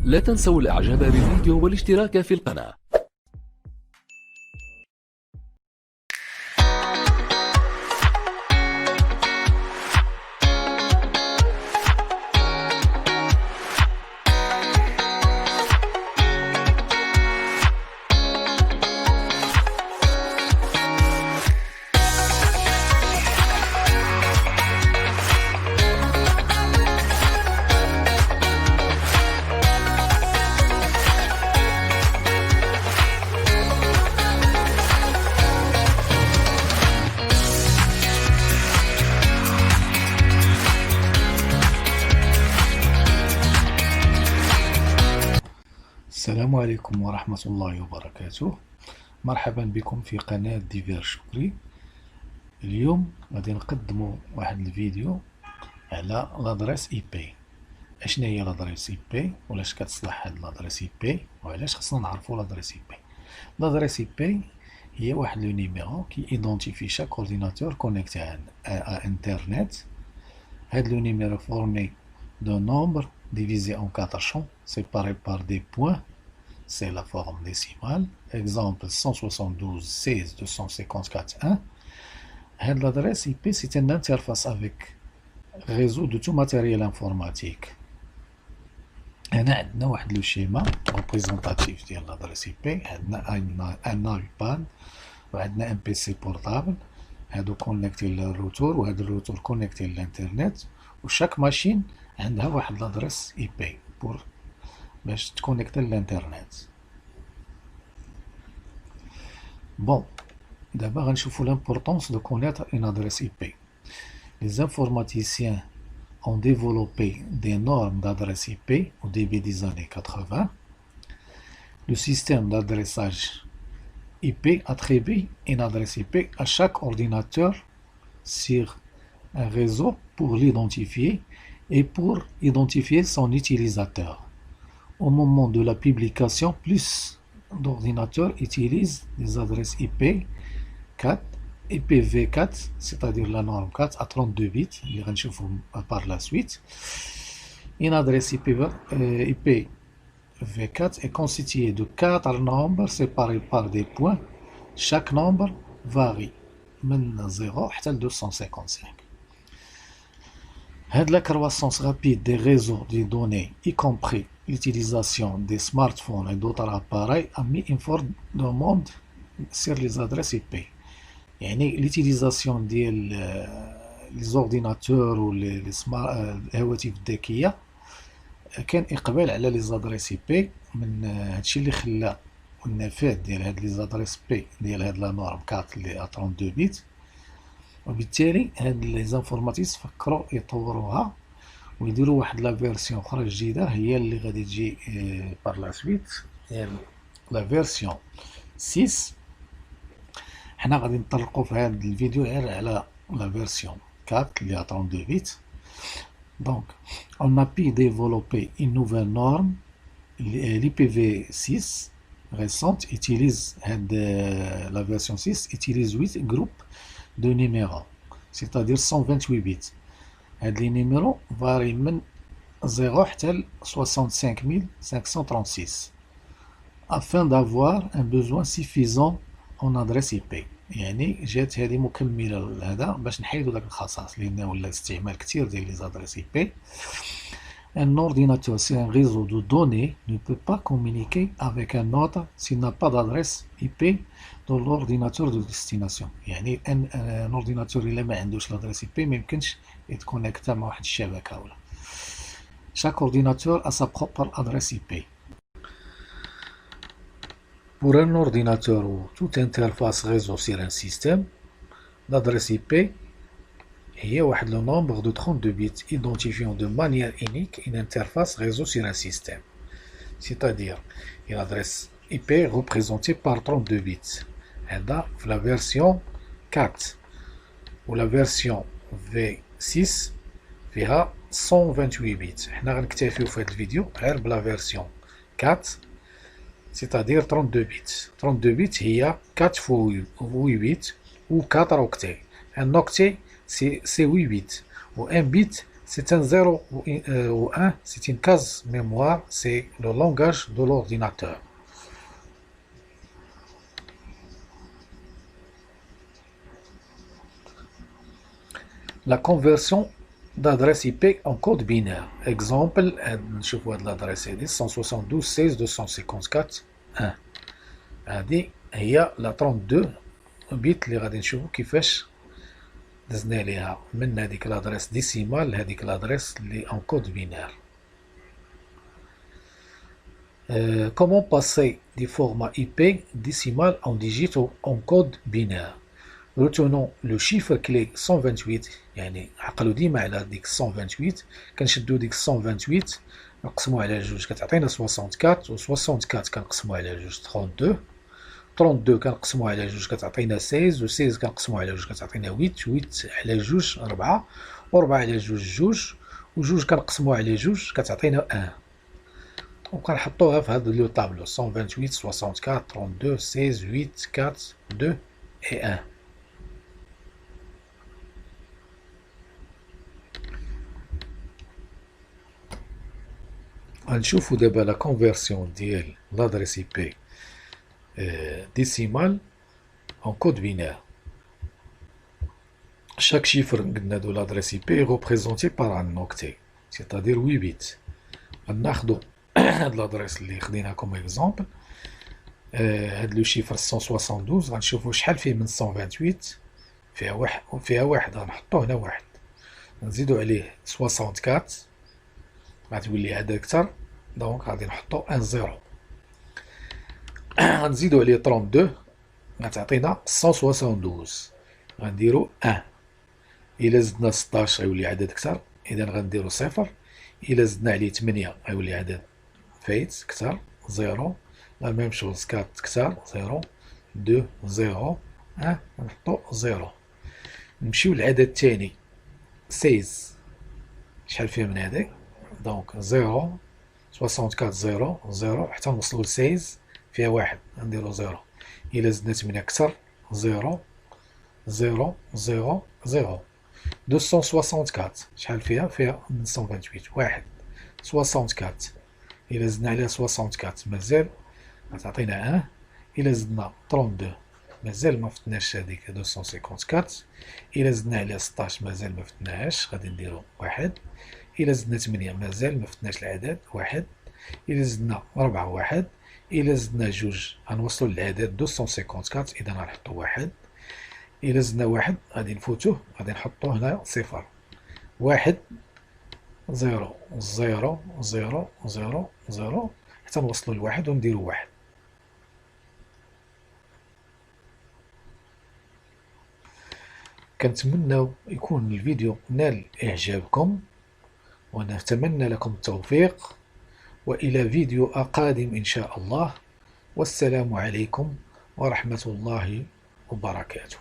لا تنسوا الاعجاب بالفيديو والاشتراك في القناة. السلام عليكم ورحمة الله وبركاته. مرحبا بكم في قناة ديفير شكري. اليوم غادي نقدموا واحد الفيديو على لادريس اي بي. اشنا هي لادريس اي بي ولاش كتصلح هاد لادريس اي بي وعلاش خصنا نعرفوا لادريس اي بي. لادريس اي بي هي واحد لو نيميرو كي ايدونتيفي شاك اورديناتور كونيكتي à internet. هاد لو نيميرو فورمي de nombre divisé en 4 champs séparés par des points. C'est la forme décimale. Exemple 172.16.254.1. L'adresse IP, c'est une interface avec réseau de tout matériel informatique. On a le schéma représentatif de l'adresse IP. On a un iPad, un PC portable. On a connecté le routeur ou le routeur connecté à l'Internet. Chaque machine a l'adresse IP pour te connecter à l'Internet. Bon, d'abord, on va voir l'importance de connaître une adresse IP. Les informaticiens ont développé des normes d'adresse IP au début des années 80. Le système d'adressage IP attribue une adresse IP à chaque ordinateur sur un réseau pour l'identifier et pour identifier son utilisateur. Au moment de la publication, plus d'ordinateurs utilisent des adresses IP 4, IPv4, c'est-à-dire la norme 4 à 32 bits, اللي غنشوفوا par la suite. Une adresse IPv4 est constituée de 4 nombres séparés par des points. Chaque nombre varie من 0 حتى 255. La croissance rapide des réseaux de données, y compris l'utilisation des smartphones et d'autres appareils, a mis une forte demande sur les adresses IP. L'utilisation des ordinateurs ou les الهواتف الذكية كان إقبال على les adresses IP. من هادشي اللي خلى النفاذ ديال هاد les adresses IP ديال هاد لا نورم 4 اللي 32 بيت، وبالتالي هاد لي زانفورماتيست فكروا يطوروها ويديروا واحد لا فيرسيون اخرى جديده هي اللي غادي تجي بار لا سويت، هي لا فيرسيون 6. حنا غادي نطرقوا في هذا الفيديو غير على لا فيرسيون 4 اللي 32 بيت. دونك on a pu développer une nouvelle norme. l'IPv6 récente utilise la version 6 utilise 8 groupes de numéros, c'est-à-dire 128 bits. Les numéros varient de 0 à 65536 afin d'avoir un besoin suffisant en adresse IP. يعني جات هذه مكملة لهذا باش نحيدو داك الخصائص لأن ولا استعمال كثير ديال لي زادريس IP. Un ordinateur sur un réseau de données ne peut pas communiquer avec un autre s'il n'a pas d'adresse IP dans l'ordinateur de destination. يعني un ordinateur إلا ما عندوش l'adresse IP ما يمكنش يتكونيكتا مع واحد الشبكة ولا. Chaque ordinateur a sa propre adresse IP. Pour un ordinateur ou toute interface réseau sur un système, l'adresse IP هي واحد le nombre de 32 bits identifiant de manière unique une interface réseau sur un système. C'est-à-dire une adresse IP représentée par 32 bits. هذا في la version 4 ou la version V6 فيها 128 bits. حنا غنكتفيو في هذا الفيديو غير بلا version 4 c'est-à-dire 32 bits. 32 bits هي 4 fois 8 bits ou 4 octets. Un octet c'est 8 bits ou un bit C'est un 0 ou 1, c'est une case mémoire, c'est le langage de l'ordinateur. La conversion d'adresse IP en code binaire. Exemple, نشوفوا هاد l'adresse هادي 172.16.254.1. هادي هي لا 32 بيت اللي غادي نشوفوا كيفاش دزنا ليها من هذيك l'adresse décimale لهذيك l'adresse اللي en code binaire. Comment passer du format IP décimal en digits en code binaire? Retenons le chiffre clé 128 يعني عقلوا ديما على ديك 128 كنشدو ديك 128 نقسمو على جوج كتعطينا 64 و 64 كنقسمو على جوج 32 32 كنقسمو على جوج كتعطينا 16 و 16 كنقسمو على جوج كتعطينا 8 8 على جوج 4 و 4 على جوج جوج و جوج كنقسمو على جوج كتعطينا 1 وكنحطوها في هاد لو طابلو 128 64 32 16 8 4 2 et 1. غنشوفو دابا لا كونفيرسيون ديال لادريس اي بي ديسيمال en code binaire. Chaque chiffre de l'adresse IP est représenté par un octet, c'est-à-dire 8 bits. غناخدو هاد l'adresse اللي خديناها comme exemple. هاد لو شيفر 172 غنشوفو شحال فيه من 128 فيها واحد غنحطو هنا واحد نزيدو عليه 64 غتولي عدد كتر دونك غادي نحطو 1 0 غنزيدو عليه 32 غتعطينا 172 غنديرو 1 إلا زدنا 16 غيولي عدد كتر إذا غنديرو 0 إلا زدنا عليه 8 غيولي عدد فايت كتر 0 لا ميم شوز 4 كتر 0 2 0 1 نحطو 0 نمشيو للعدد الثاني 16 شحال فيه من هذاك دونك 0 64 0 0 حتى نوصلو ل 16 فيها واحد نديرو 0 إلا زدنا 8 كتر 0 0 0 0 264 شحال فيها 128 واحد 64 إلا زدنا عليها 64 مازال غتعطينا 1 إلا زدنا 32 مازال ما فتناش هذيك 254 إلا زدنا عليها 16 مازال ما فتناهاش غادي نديرو واحد إلا زدنا 8 مازال ما فتناش العدد واحد إلا زدنا 4 واحد إلا زدنا جوج غنوصلو للعدد 254 إذا غنحطو واحد إلا زدنا واحد غادي نفوتوه غادي نحطو هنا صفر واحد 0 0 0 0 0 حتى نوصلو لواحد ونديرو واحد. كنتمنى يكون الفيديو نال إعجابكم ونتمنى لكم التوفيق وإلى فيديو قادم إن شاء الله والسلام عليكم ورحمة الله وبركاته.